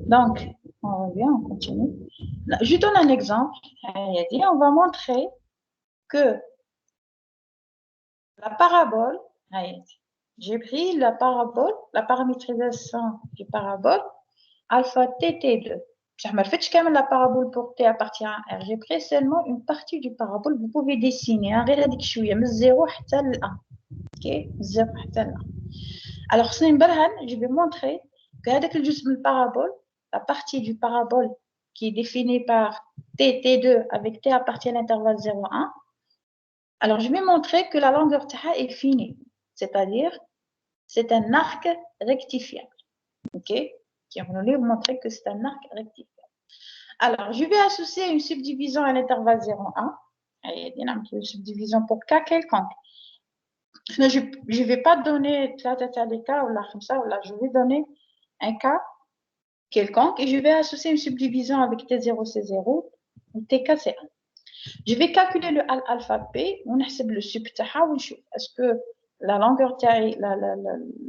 Donc, on revient, on continue. Je donne un exemple. On va montrer que la parabole, j'ai pris la parabole, la paramétrisation du parabole, alpha t, t2. Je ne fais pas la parabole pour t appartient à r. J'ai pris seulement une partie du parabole. Vous pouvez dessiner un réadic chouïa, de 0 jusqu'à l'1. Ok, 0 jusqu'à l'1. Alors, je vais montrer que avec le parabole, la partie du parabole qui est définie par t, t2 avec t appartient à l'intervalle 0,1. Alors, je vais montrer que la longueur TH est finie, c'est-à-dire c'est un arc rectifiable. Ok, qui on va montrer que c'est un arc rectifiable. Alors, je vais associer une subdivision à l'intervalle 0,1. Il y a une subdivision pour k quelconque. Je ne vais pas donner des cas ou là comme ça, ou là je vais donner un cas quelconque et je vais associer une subdivision avec T0 C0 ou TK C1. Je vais calculer le alpha P, on essaie le sub taha ou est-ce que la longueur taille,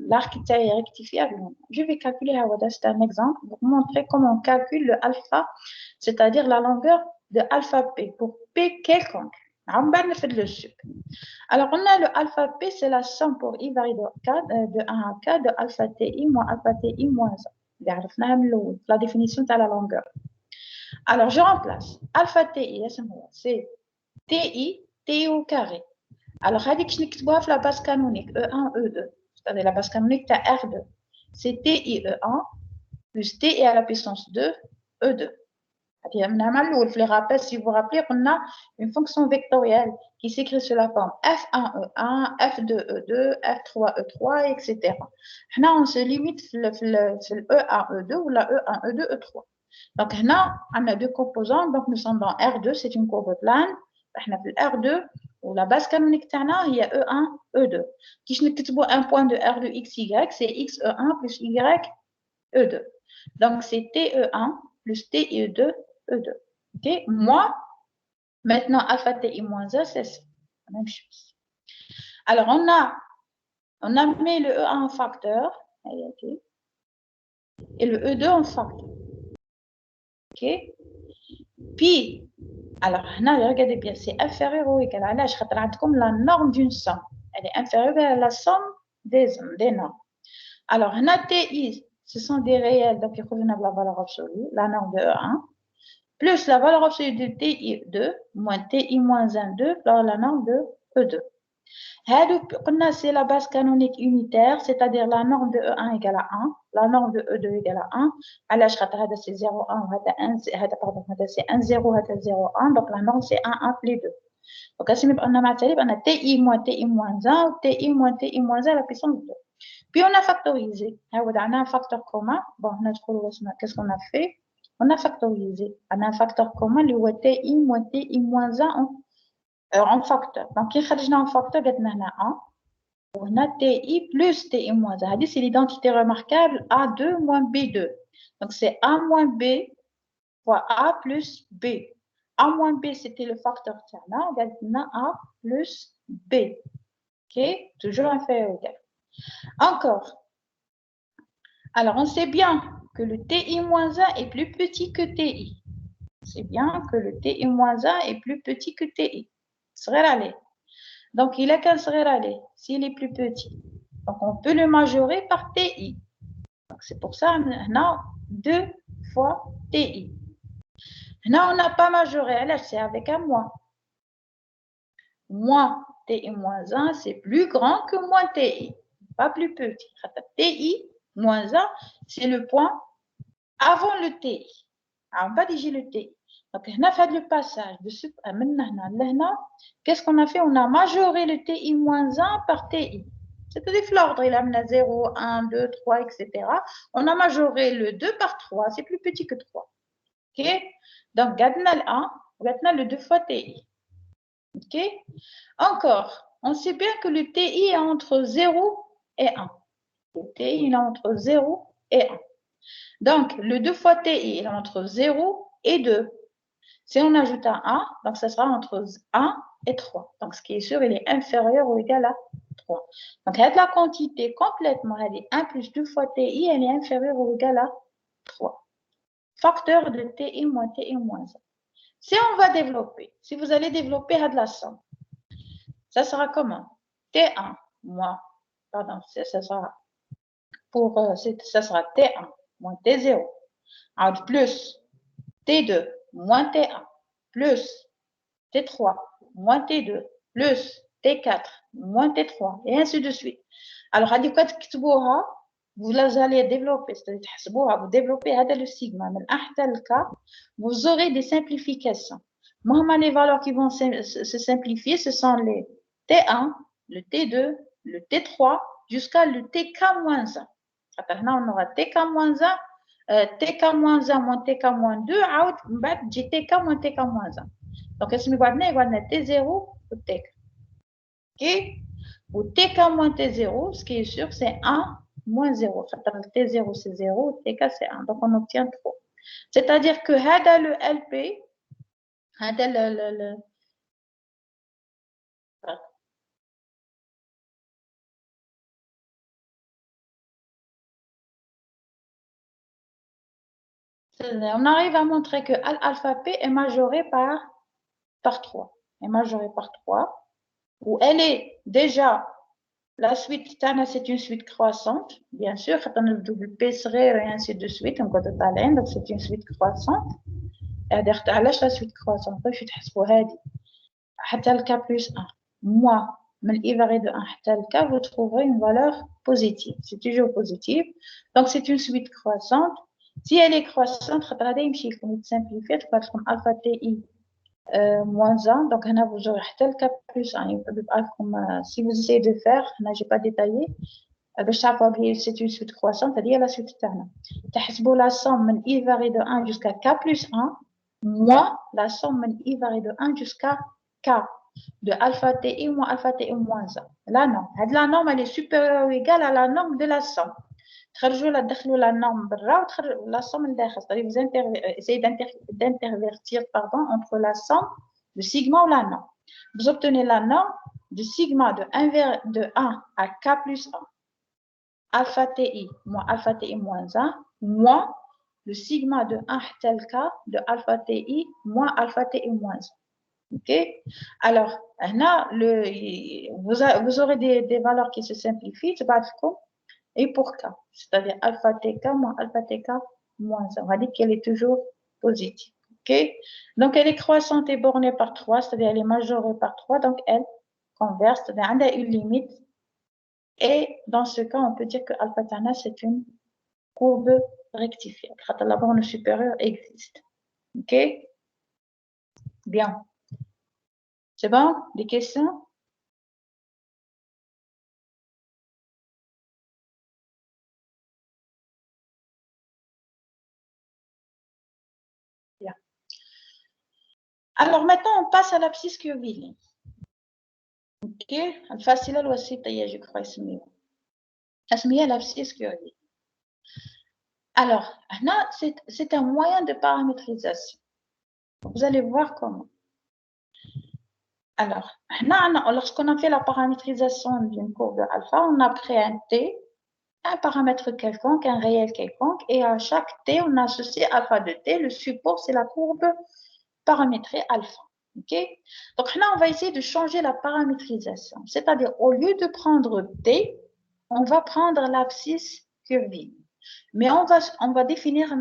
l'arc taille est rectifiable. Je vais calculer, c'est un exemple pour montrer comment on calcule le alpha, c'est-à-dire la longueur de alpha P pour P quelconque. On va faire le sub. Alors, on a le alpha P, c'est la somme pour I varie de 1 à K de alpha TI moins alpha TI moins 1. La définition de la longueur. Alors, je remplace. Alpha TI, c'est TI au carré. Alors, je vais la base canonique E1, E2. C'est-à-dire la base canonique de R2. C'est TI E1 plus TI à la puissance 2, E2. Les rappels, si vous vous rappelez, on a une fonction vectorielle qui s'écrit sur la forme F1E1, F2E2, F3E3, etc. Là, on se limite sur le E1E2 ou la E1E2, E3. Donc, là, on a deux composants. Donc, nous sommes dans R2, c'est une courbe plane. On a R2, ou la base canonique, il y a E1, E2. Qui je un point de R de XY, c'est XE1 plus YE2. Donc, c'est TE1 plus TE2, E2. OK? Moi, maintenant, alpha TI moins 1, c'est la même chose. Alors, on a mis le E1 en facteur. Okay? Et le E2 en facteur. OK? Puis, alors, regardez bien, c'est inférieur ou égal à l'âge. La norme d'une somme. Elle est inférieure à la somme des normes. Alors, TI, ce sont des réels, donc il faut venir la valeur absolue, la norme de E1. Plus la valeur absolue de TI2 moins TI moins 1, 2, par la norme de E2. C'est la base canonique unitaire, c'est-à-dire la norme de E1 égale à 1, la norme de E2 égale à 1. Alors, c'est 0, 1, c'est 1, 0, 0, 1. Donc, la norme, c'est 1, 1, les deux. Donc, on a TI moins 1, TI moins TI moins 1 à la puissance 2. Puis, on a factorisé. On a un facteur commun. Bon, qu'est-ce qu'on a fait? On a factorisé. On a un facteur commun, le TI moins TI moins 1 en facteur. Donc, qui est en facteur, on a TI plus TI moins 1. C'est l'identité remarquable A2 moins B2. Donc, c'est A moins B fois A plus B. A moins B, c'était le facteur tierna. Maintenant, A plus B. OK? Toujours inférieur ou égal. Encore. Alors, on sait bien que le TI-1 est plus petit que TI. C'est bien que le TI-1 est plus petit que TI. Sreralé. Donc, il est qu'un sreralé s'il est plus petit. Donc, on peut le majorer par TI. Donc, c'est pour ça qu'on a 2 fois TI. Là, on n'a pas majoré. Là, c'est avec un moins. Moins TI-1, c'est plus grand que moins TI. Pas plus petit. TI moins 1, c'est le point avant le TI. On va dire le TI. Donc, on a fait le passage de ce qu'est-ce qu'on a fait? On a majoré le TI moins 1 par TI. C'est-à-dire l'ordre, il a amené 0, 1, 2, 3, etc. On a majoré le 2 par 3, c'est plus petit que 3. OK? Donc, gardons le 1, gardons le 2 fois TI. OK? Encore, on sait bien que le TI est entre 0 et 1. Le TI il est entre 0 et 1. Donc, le 2 fois TI il est entre 0 et 2. Si on ajoute un 1, donc ça sera entre 1 et 3. Donc, ce qui est sûr, il est inférieur ou égal à 3. Donc, la quantité complètement, elle est 1 plus 2 fois TI, elle est inférieure ou égale à 3. Facteur de TI moins TI moins 1. Si on va développer, si vous allez développer de la somme, ça sera comment? T1 moins, pardon, ça sera ça sera T1 moins T0, plus T2 moins T1, plus T3 moins T2, plus T4 moins T3, et ainsi de suite. Alors, vous allez développer, c'est-à-dire vous développez le sigma, mais le cas, vous aurez des simplifications. Les valeurs qui vont se simplifier, ce sont les T1, le T2, le T3, jusqu'à le TK-1. On aura TK-1, TK-1 moins TK-2, TK moins TK-1. Donc, est-ce que nous avons T0 ou TK? OK? Ou TK moins T0, ce qui est sûr, c'est 1 moins 0. T0, c'est 0, TK, c'est 1. Donc, on obtient 3. C'est-à-dire que le LP, on arrive à montrer que l'alpha P est majoré par 3. Est majoré par 3. Où elle est déjà, la suite, c'est une suite croissante, bien sûr. On a le double P serait et ainsi de suite. Donc, c'est une suite croissante. علاش la suite croissante باش تحسبوا هذه حتى le k plus 1 moins من i varie de 1 حتى le k, vous trouverez une valeur positive. C'est toujours positif. Donc c'est une suite croissante. Si elle est croissante, غادي يمشي لكم simplifier تبقى لكم alpha ti moins 1. Donc هنا vous aurez حتى le k plus 1. Si vous essayez de faire, هنا j'ai pas détaillé. C'est une suite croissante, c'est-à-dire la suite تاعنا. تحسبوا la somme من i varie de 1 jusqu'à k plus 1 moins la somme i varie de 1 jusqu'à k de alpha ti moins alpha ti moins 1. La norme. La norme, elle est supérieure ou égale à la norme de la somme. تدخلوا la norme برا وتخرجوا la somme لداخل. C'est-à-dire vous essayez d'intervertir entre la somme, le sigma ou la norme. Vous obtenez la norme du sigma de 1 à k plus 1. Alpha ti moins 1 moins le sigma de 1 tel k de alpha ti moins alpha ti moins 1. OK? Alors, là, vous aurez des valeurs qui se simplifient, et pour k, c'est-à-dire alpha tk moins alpha tk moins 1. On va dire qu'elle est toujours positive. OK? Donc, elle est croissante et bornée par 3, c'est-à-dire elle est majorée par 3, donc elle converge, c'est-à-dire elle a une limite. Et dans ce cas, on peut dire que alpha tana, c'est une courbe rectifiée. La borne supérieure existe. OK? Bien. C'est bon? Des questions? Bien. Alors maintenant, on passe à l'abscisse curviligne. OK? Facile à je crois, c'est l'abscisse curviligne. Alors, là, c'est un moyen de paramétrisation. Vous allez voir comment. Alors, lorsqu'on a fait la paramétrisation d'une courbe alpha, on a pris un t, un paramètre quelconque, un réel quelconque, et à chaque t, on associe alpha de t. Le support, c'est la courbe paramétrée alpha. OK? Donc là, on va essayer de changer la paramétrisation. C'est-à-dire, au lieu de prendre t, on va prendre l'abscisse curviligne. Mais on va définir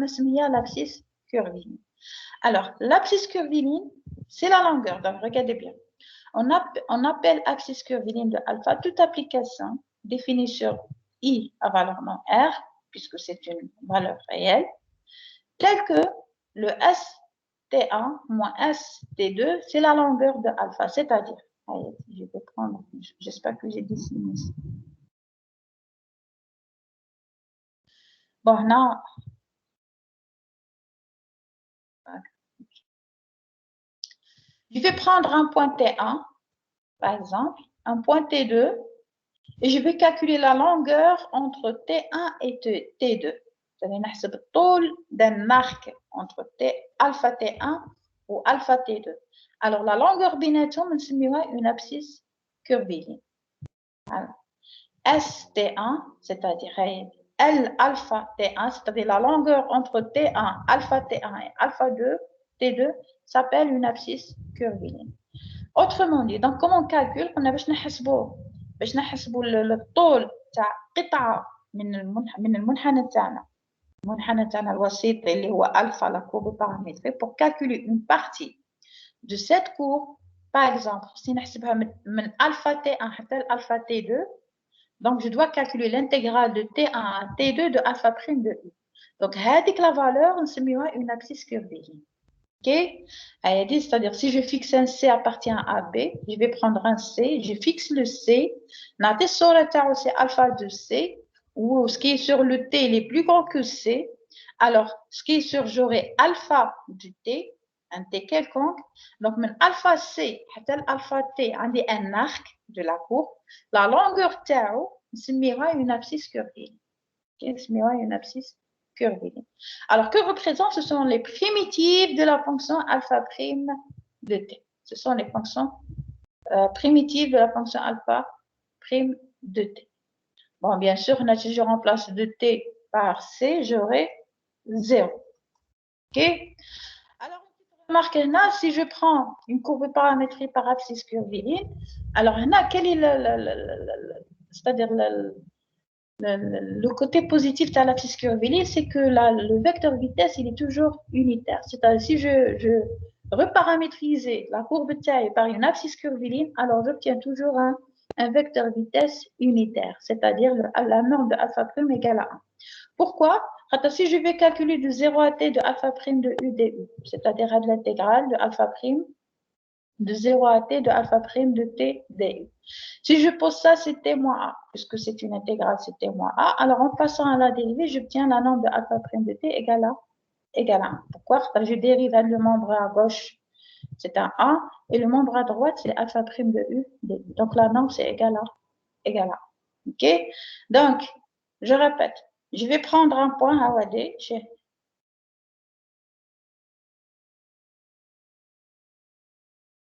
l'abscisse curviligne. Alors, l'abscisse curviligne, c'est la longueur. Donc, regardez bien. On appelle abscisse curviligne de alpha toute application définie sur I à valeur non R, puisque c'est une valeur réelle, telle que le ST1 moins ST2, c'est la longueur de alpha. C'est-à-dire, je vais prendre, j'espère que j'ai dessiné ça. Bon, non. Je vais prendre un point T1, par exemple, un point T2, et je vais calculer la longueur entre T1 et T2. C'est-à-dire, le total d'un arc entre alpha T1 ou alpha T2. Alors, la longueur بيناتهم نسميوها une abscisse curviligne. Voilà. ST1, c'est-à-dire L alpha T1, c'est-à-dire la longueur entre T1, alpha T1 et alpha 2, T2, s'appelle une abscisse curviligne. Autrement dit, donc comment on calcule? On a باش نحسبوا الطول تاع قطعة من المنحنى تاعنا. المنحنى تاعنا الوسيط اللي هو alpha la courbe paramétrique pour calculer une partie de cette courbe. Par exemple, si نحسبها من alpha T1 حتى alpha T2, donc je dois calculer l'intégrale de T1 à T2 de alpha prime de U. Donc هذيك la valeur نسميوها une abscisse curviligne. Ok, c'est-à-dire si je fixe un C appartient à B, je vais prendre un C, je fixe le C, c'est alpha de C, ou ce qui est sur le T il est plus grand que C, alors ce qui est sur j'aurai alpha du T, un T quelconque, donc mon alpha C, alpha T, on dit un arc de la courbe, la longueur tau, c'est une abscisse curviligne. C'est une abscisse curviligne. Alors, que représentent? Ce sont les primitives de la fonction alpha prime de t. Ce sont les fonctions primitives de la fonction alpha prime de t. Bon, bien sûr, si je remplace de t par c, j'aurai 0. OK? Alors, remarque là, si je prends une courbe paramétrique par abscisse curviligne, alors là, quel est c'est-à-dire le côté positif de l'abscisse curviligne, c'est que le vecteur vitesse, il est toujours unitaire. C'est-à-dire, si je reparamétrisais la courbe de taille par une abscisse curviligne, alors j'obtiens toujours un vecteur vitesse unitaire, c'est-à-dire la norme de alpha prime égale à 1. Pourquoi? Si je vais calculer de 0 à t de alpha prime de u du, c'est-à-dire à l'intégrale de alpha prime de 0 à t de alpha prime de t du. Si je pose ça, c'est t moins a, puisque c'est une intégrale, c'est t moins a. Alors, en passant à la dérivée, j'obtiens la norme de alpha prime de t égale à 1. Pourquoi? Parce que je dérive le membre à gauche, c'est un a, et le membre à droite, c'est alpha prime de u du. Donc, la norme, c'est égal à. OK? Donc, je répète, je vais prendre un point à OD.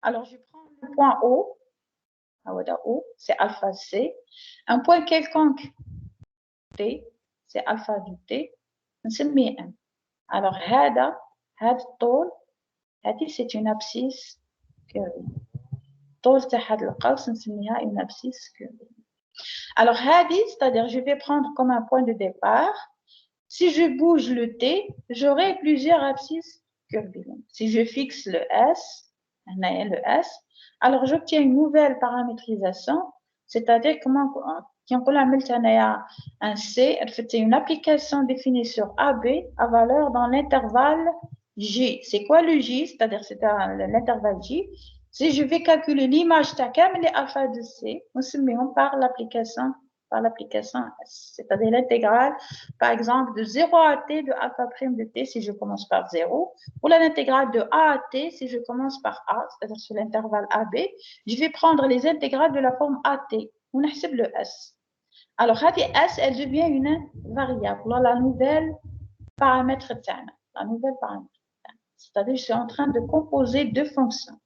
Alors, je prends le point O. O, c'est alpha C. Un point quelconque T, c'est alpha du T. نسميه M. Alors, هذا الطول c'est une abscisse curviligne. الطول تاع هذا القوس نسميها une abscisse curviligne. Alors, c'est-à-dire je vais prendre comme un point de départ. Si je bouge le T, j'aurai plusieurs abscisses curvilignes. Si je fixe le S, alors j'obtiens une nouvelle paramétrisation, c'est-à-dire comment un C, c'est une application définie sur AB à valeur dans l'intervalle J. C'est quoi le J? C'est-à-dire c'est l'intervalle J. Si je vais calculer l'image takam les alpha de C, on se met par l'application S, c'est-à-dire l'intégrale, par exemple, de 0 à t de alpha prime de t si je commence par 0, ou l'intégrale de a à t si je commence par a, c'est-à-dire sur l'intervalle AB, je vais prendre les intégrales de la forme AT, on accepte le S. Alors, S, elle devient une variable, la nouvelle paramètre tana, c'est-à-dire je suis en train de composer deux fonctions.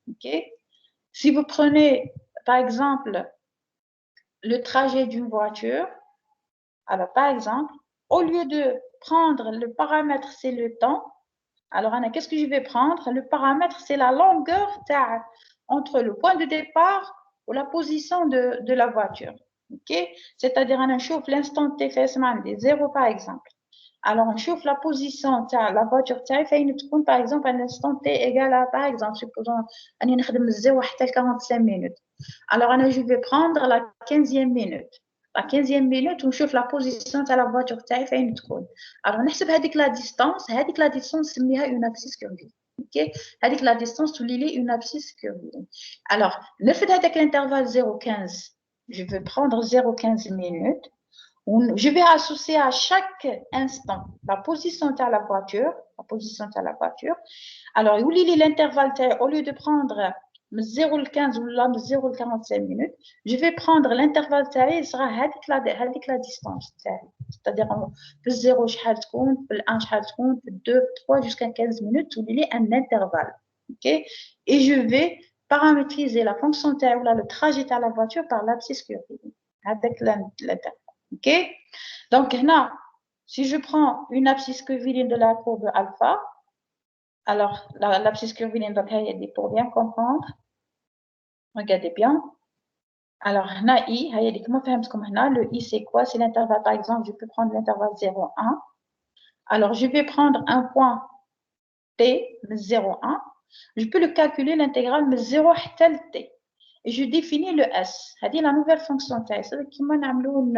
OK? Si vous prenez, par exemple, le trajet d'une voiture, alors par exemple, au lieu de prendre le paramètre, c'est le temps, alors qu'est-ce que je vais prendre? Le paramètre, c'est la longueur entre le point de départ ou la position de la voiture. OK? C'est-à-dire, on chauffe l'instant T fait 0 par exemple. Alors, on chauffe la position de la voiture par exemple, à l'instant T égale à, par exemple, supposons, on a 0 à 45 minutes. Alors, je vais prendre la 15e minute. La 15e minute, on chauffe la position de la voiture. Alors, on a la distance, c'est une abscisse curviligne. OK? Avec la distance, tu lis une abscisse curviligne. Alors, le fait avec l'intervalle 0,15, je vais prendre 0,15 minutes. Je vais associer à chaque instant la position de la voiture. Alors, où lit l'intervalle, au lieu de prendre من 0 ل 15 ولا من 0 ل 45 minutes, je vais prendre l'intervalle تاعي صرا هذيك لا distance تاعي, c'est-à-dire في 0 شحال تكون, في 1 شحال تكون, في 2 في 3 jusqu'à 15 minutes تولي لي un intervalle. OK, et je vais paramétriser la fonction تاعي ولا le trajet تاع la voiture par l'abscisse curviligne. هذاك l'intervalle. OK, donc هنا si je prends une abscisse curviligne de la courbe alpha, alors l'abscisse curviligne donc pour bien comprendre, regardez bien. Alors هنا I, هي comment فهمتكم هنا, le I c'est quoi? C'est l'intervalle, par exemple, je peux prendre l'intervalle 0, 1. Alors je vais prendre un point T, 0, 1. Je peux le calculer l'intégrale de 0 حتى ل T. Et je définis le S. C'est la nouvelle fonction تاعي. C'est كيما نعملوا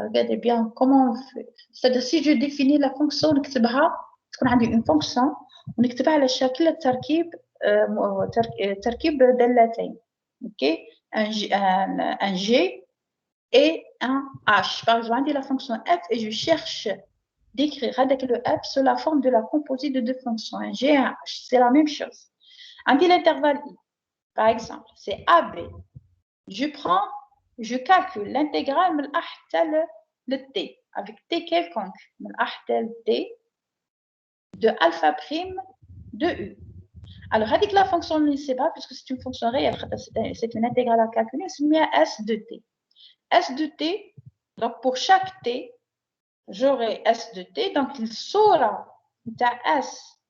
regardez bien comment on fait. C'est-à-dire si je définis la fonction نكتبها تكون عندي une fonction ونكتبها على شكل تركيب دالتين. OK, un G et un H. Par exemple, j'ai la fonction F et je cherche d'écrire avec le F sous la forme de la composite de deux fonctions, un G et un H. C'est la même chose. On dit l'intervalle I. Par exemple, c'est AB. Je calcule l'intégrale de A le T, avec T quelconque, A T de alpha prime de U. Alors, avec la fonction ne sait pas, puisque c'est une fonction réelle, c'est une intégrale à calculer, c'est mis à S de T. S de T, donc pour chaque T, j'aurai S de T, donc il saura S,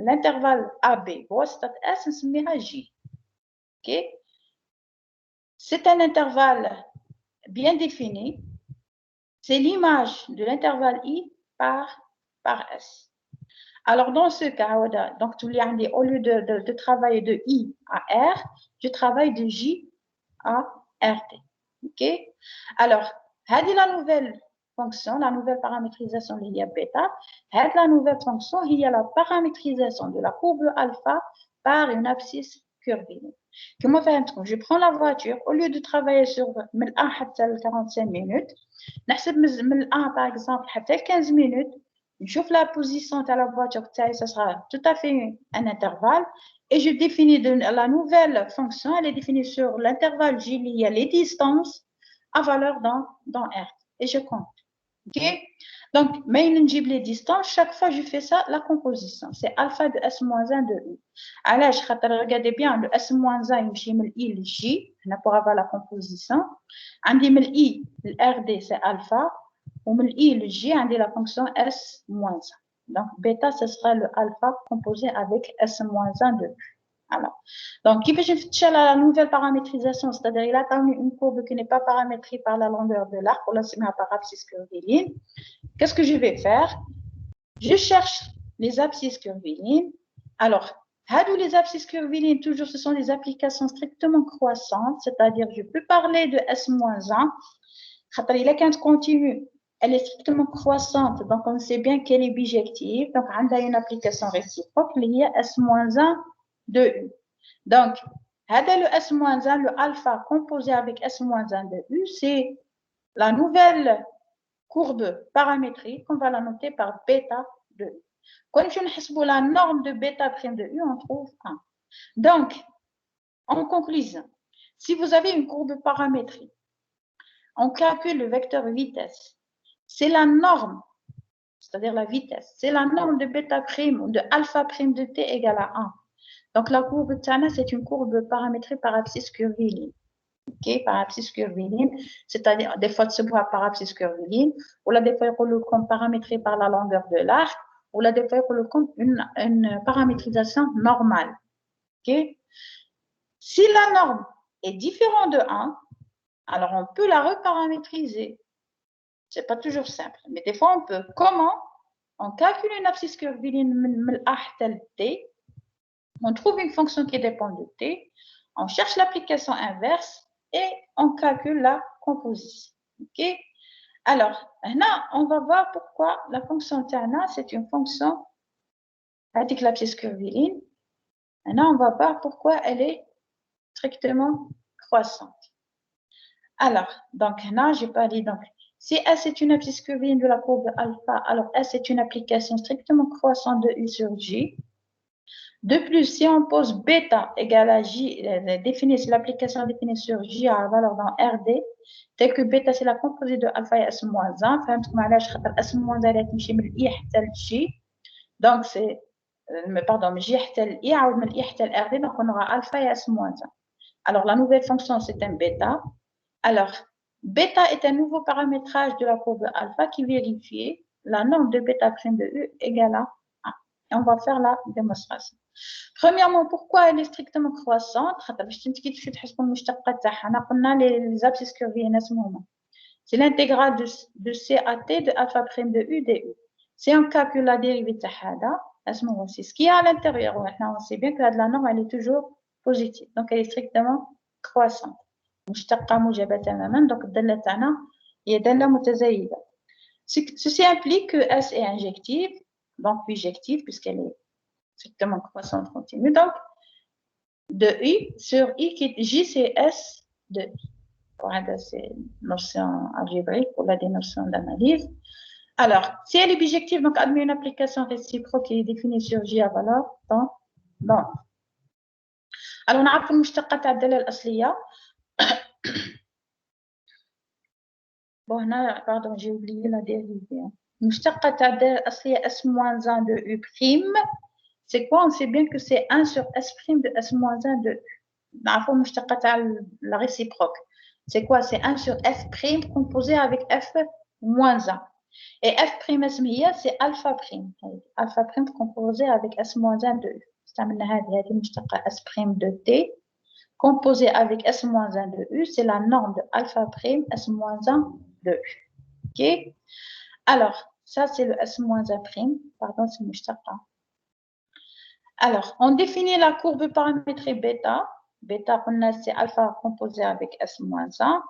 l'intervalle AB, c'est S, c'est mis à J. OK? C'est un intervalle bien défini, c'est l'image de l'intervalle I par S. Alors, dans ce cas, donc, au lieu de travailler de I à R, je travaille de J à RT. OK? Alors, c'est la nouvelle fonction, la nouvelle paramétrisation il y a bêta. La nouvelle fonction, il y a la paramétrisation de la courbe alpha par une abscisse curviligne. Comment faire? Je prends la voiture, au lieu de travailler sur 1 à 45 minutes, من 1 par exemple à 15 minutes, je vois la position de la voiture, ça sera tout à fait un intervalle. Et je définis la nouvelle fonction, elle est définie sur l'intervalle J, il y a les distances à valeur dans R. Et je compte. OK? Donc, maintenant, les distances, chaque fois je fais ça, la composition. C'est alpha de S-1 de U. Alors, regardez bien, le S-1, je mets I, le J, pour avoir la composition. On dit le I, le RD, c'est alpha. On met I, le J, on dit la fonction S-1. Donc, bêta, ce sera le alpha composé avec S-1 de U. Alors, donc, qui peut je la nouvelle paramétrisation, c'est-à-dire il a une courbe qui n'est pas paramétrée par la longueur de l'arc, ou la par abscisse curviligne. Qu'est-ce que je vais faire? Je cherche les abscisses curvilines. Alors, les abscisses curvilines, toujours, ce sont des applications strictement croissantes, c'est-à-dire je peux parler de S-1. Il est quand continue, elle est strictement croissante, donc on sait bien qu'elle est bijective. Donc, on a une application réciproque liée à S-1 de U. Donc, le S-1, le alpha composé avec S-1 de U, c'est la nouvelle courbe paramétrique qu'on va la noter par bêta de U. Quand je nous la norme de bêta prime de U, on trouve 1. Donc, en conclusion, si vous avez une courbe paramétrique, on calcule le vecteur vitesse. C'est la norme, c'est-à-dire la vitesse. C'est la norme de bêta prime ou de alpha prime de T égale à 1. Donc, la courbe Tana, c'est une courbe paramétrée par abscisse curviligne. OK, par abscisse curviligne, c'est-à-dire des fois se voit par abscisse curviligne, ou là des fois on le compte paramétré par la longueur de l'arc, ou là des fois on le compte une paramétrisation normale. OK? Si la norme est différente de 1, alors on peut la reparamétriser. C'est pas toujours simple, mais des fois on peut. Comment? On calcule une abscisse curviligne من A tel T, on trouve une fonction qui dépend de T, on cherche l'application inverse et on calcule la composition. OK? Alors, là, on va voir pourquoi la fonction Tana, c'est une fonction avec l'abscisse curviligne. Là, on va voir pourquoi elle est strictement croissante. Alors, donc là, j'ai pas dit, donc, si S est une abscisse curviligne de la courbe alpha, alors S est une application strictement croissante de U sur J. De plus, si on pose bêta égale à J, si l'application définie sur J a valeur dans RD, tel que bêta c'est la composée de alpha et S moins 1, فهمتكم علاش خاطر S moins 1 تمشي من I حتى ل J, donc c'est, pardon, من J حتى ل I عاود من I حتى ل RD, donc on aura alpha et S moins 1. Alors la nouvelle fonction c'est un bêta. Alors bêta est un nouveau paramétrage de la courbe alpha qui vérifie la norme de bêta prime de U égale à 1. Et on va faire la démonstration. Premièrement, pourquoi elle est strictement croissante? C'est l'intégrale de CAT de alpha prime de U du. Si on calcule la dérivée de c'est ce qu'il y a à l'intérieur. Maintenant, on sait bien que la norme elle est toujours positive. Donc, elle est strictement croissante. مشتقة موجبة تماما. Donc, الدالة تاعنا هي دالة متزايدة. Ceci implique que S est injective, donc bijective puisqu'elle est strictement croissante continue. Donc, de I sur I qui est J, c'est S de I. Voilà, c'est une notion algébrique pour la dénotion d'analyse. Alors, si elle est bijective, donc admet une application réciproque qui est définie sur J à valeur dans. Alors, on a appris المشتقة تاع الدالة الأصلية. Bon, pardon, j'ai oublié la dérivée. المشتقة تاع الدالة الأصلية S-1 de U'. C'est quoi? On sait bien que c'est 1 sur S' de S-1 de U. La réciproque. C'est quoi? C'est 1 sur F' composé avec F-1. Et F', c'est alpha prime. Alpha prime composé avec S-1 de U. C'est S' de T composé avec S-1 de U. C'est la norme de alpha prime S-1 de U. OK? Alors, ça, c'est le S-1'. Pardon, c'est Mustaqa. Alors, on définit la courbe paramétrée bêta. Bêta, c'est alpha composé avec S-1.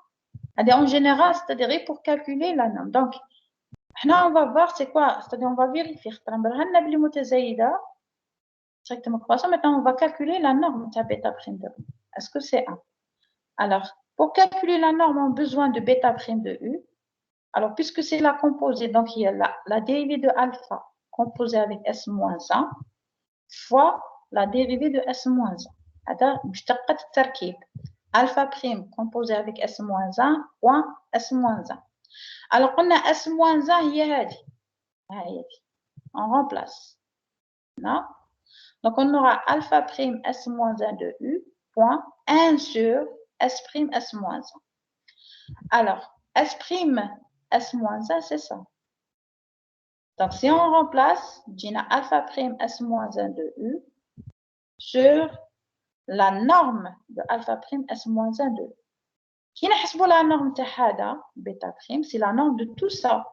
En général, c'est-à-dire pour calculer la norme. Donc, on va voir c'est quoi. C'est-à-dire on va vérifier. Maintenant, on va calculer la norme de bêta prime de U. Est-ce que c'est 1? Alors, pour calculer la norme, on a besoin de bêta prime de U. Alors, puisque c'est la composée, donc il y a la dérivée de alpha composée avec S-1 fois la dérivée de S-1. هذا مشتقة التركيب alpha prime composé avec S-1 point S-1. Alors قلنا S-1 هي هذه on remplace. Non? Donc on aura alpha prime S-1 de U point 1 sur S prime S-1. Alors S prime S-1 c'est ça. Donc si on remplace, on a alpha prime S-1 de U sur la norme de alpha prime S-1 de U. Qui n'a la norme de bêta prime, c'est la norme de tout ça.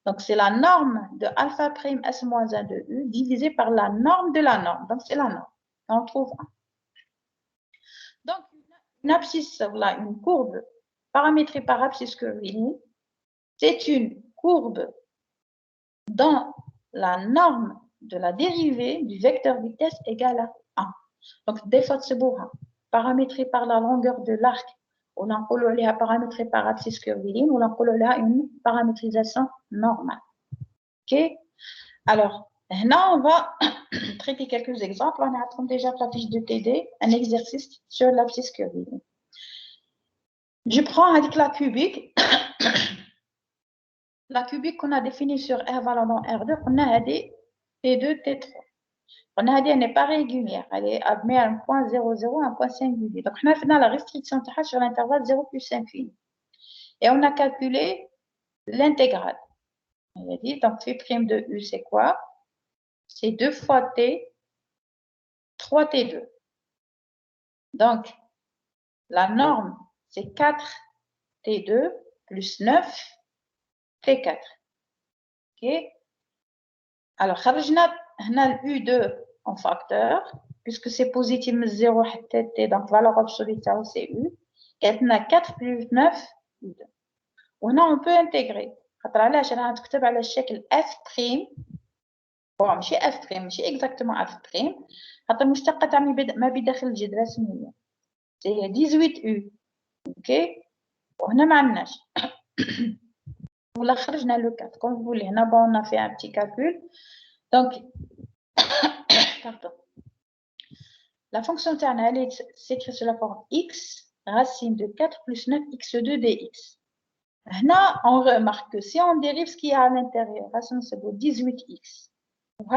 Donc c'est la norme de alpha prime S-1 de U divisée par la norme de la norme. Donc c'est la norme. On trouve 1. Donc une abscisse, voilà, une courbe paramétrée par abscisse curviligne, c'est une courbe dans la norme de la dérivée du vecteur vitesse égale à 1. Donc, des fois, c'est beau, paramétré par la longueur de l'arc, on a paramétré par abscisse curviligne, on a une paramétrisation normale. OK? Alors, là, on va traiter quelques exemples. On a déjà la fiche de TD, un exercice sur l'abscisse curviligne. Je prends avec la cubique. La cubique qu'on a définie sur R valant dans R2, on a des T2, T3. On a dit elle n'est pas régulière, elle est admise à un point 0,0, un point singulier. Donc, on a fait la restriction sur l'intervalle 0 plus infini. Et on a calculé l'intégrale. On a dit, donc, phi prime de U, c'est quoi? C'est 2 fois T, 3 T2. Donc, la norme, c'est 4 T2 plus 9 T4. OK? Alors, خرجنا هنا U2 en facteur, puisque c'est positif 0 T, donc valeur absolue c'est U. Et on a 4 plus 9 U2. وهنا on peut intégrer. خاطر علاش انا غنكتب على الشكل F'. bon ماشي F', ماشي exactement F'. خاطر المشتقة تاع ما بداخل الجذر رسميا. c'est 18 U. OK. وهنا ما عندناش. ولا خرجنا le 4 comme vous voulez. هنا bon on a fait un petit calcul. Donc pardon. La fonction تاعنا elle s'écrit sous la forme x racine de 4 plus 9x2 dx. Là, on remarque que si on dérive ce qu'il y a à l'intérieur, c'est 18x.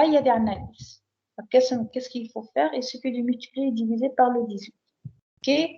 Il y a des analyses. Qu'est-ce qu'il faut faire? Il suffit de multiplier et diviser par le 18. OK?